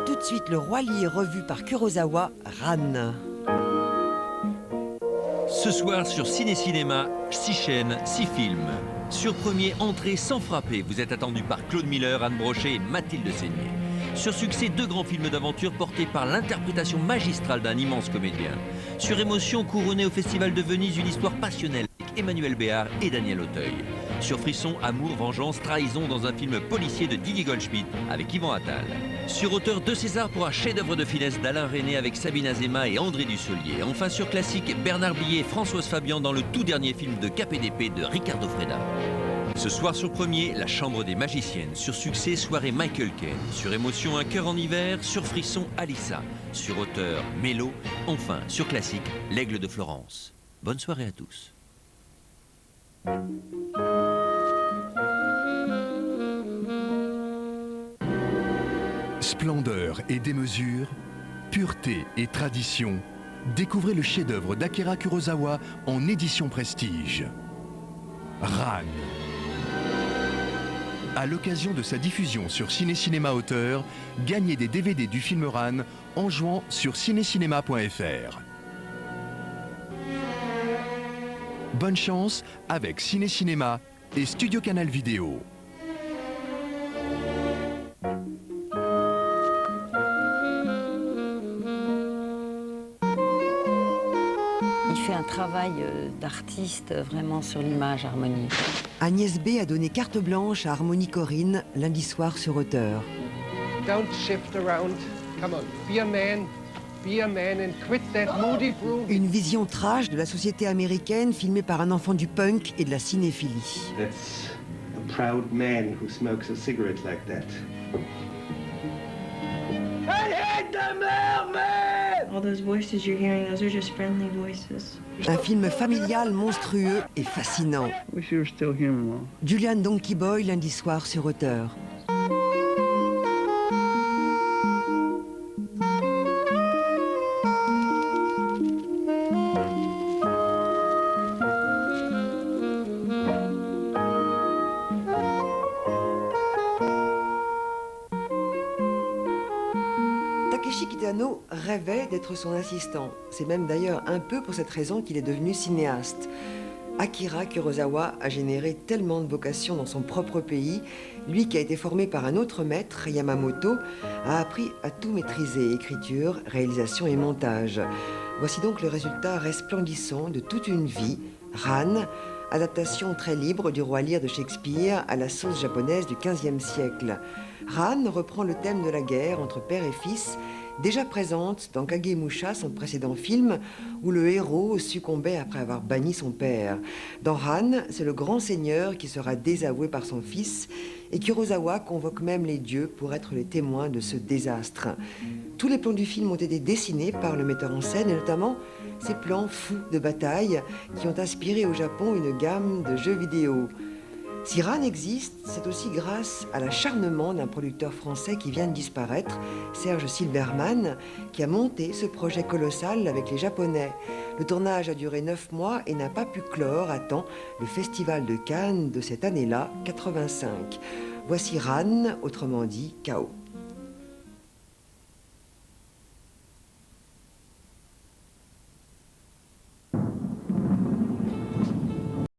Tout de suite, le Roi Lear revu par Kurosawa, Ran. Ce soir sur Ciné Cinéma, 6 chaînes, 6 films. Sur premier, entrée sans frapper, vous êtes attendu par Claude Miller, Anne Brochet et Mathilde Seigné. Sur succès, 2 grands films d'aventure portés par l'interprétation magistrale d'un immense comédien. Sur émotion, couronné au Festival de Venise, une histoire passionnelle avec Emmanuel Béard et Daniel Auteuil. Sur frisson, amour, vengeance, trahison dans un film policier de Didier Goldschmidt avec Yvan Attal. Sur auteur, 2 Césars pour un chef-d'œuvre de finesse d'Alain Resnais avec Sabine Azéma et André Dussolier. Enfin sur classique, Bernard Blier et Françoise Fabian dans le tout dernier film de KPDP de Ricardo Freda. Ce soir sur premier, La Chambre des Magiciennes. Sur succès, soirée Michael Caine. Sur émotion, Un cœur en hiver. Sur frisson, Alissa. Sur auteur, Mélo. Enfin, sur classique, L'Aigle de Florence. Bonne soirée à tous. Splendeur et démesure, pureté et tradition. Découvrez le chef-d'œuvre d'Akira Kurosawa en édition prestige. Ran. À l'occasion de sa diffusion sur Ciné Cinéma Auteur, gagnez des DVD du film Ran en jouant sur cinécinéma.fr. Bonne chance avec Ciné Cinéma et Studio Canal Vidéo. Il fait un travail d'artiste vraiment sur l'image, Harmonie. Agnès B a donné carte blanche à Harmonie Corinne lundi soir sur Auteur. Don't shift around. Come on, be a man. Be a man and quit that moody broom. Une vision trash de la société américaine filmée par un enfant du punk et de la cinéphilie. That's a proud man who smokes a cigarette like that. I hate the mermaid! All those voices you're hearing, those are just friendly voices. Un film familial monstrueux et fascinant. Wish you were still here, Mom. Julian Donkey Boy lundi soir sur Auteur. Takeshi Kitano rêvait d'être son assistant. C'est même d'ailleurs un peu pour cette raison qu'il est devenu cinéaste. Akira Kurosawa a généré tellement de vocations dans son propre pays. Lui qui a été formé par un autre maître, Yamamoto, a appris à tout maîtriser, écriture, réalisation et montage. Voici donc le résultat resplendissant de toute une vie. Ran, adaptation très libre du Roi Lear de Shakespeare à la sauce japonaise du XVe siècle. Ran reprend le thème de la guerre entre père et fils, déjà présente dans Kagemusha, son précédent film, où le héros succombait après avoir banni son père. Dans Ran, c'est le grand seigneur qui sera désavoué par son fils, et Kurosawa convoque même les dieux pour être les témoins de ce désastre. Tous les plans du film ont été dessinés par le metteur en scène, et notamment ces plans fous de bataille qui ont inspiré au Japon une gamme de jeux vidéo. Si Ran existe, c'est aussi grâce à l'acharnement d'un producteur français qui vient de disparaître, Serge Silberman, qui a monté ce projet colossal avec les Japonais. Le tournage a duré 9 mois et n'a pas pu clore à temps le festival de Cannes de cette année-là, 85. Voici Ran, autrement dit Chaos.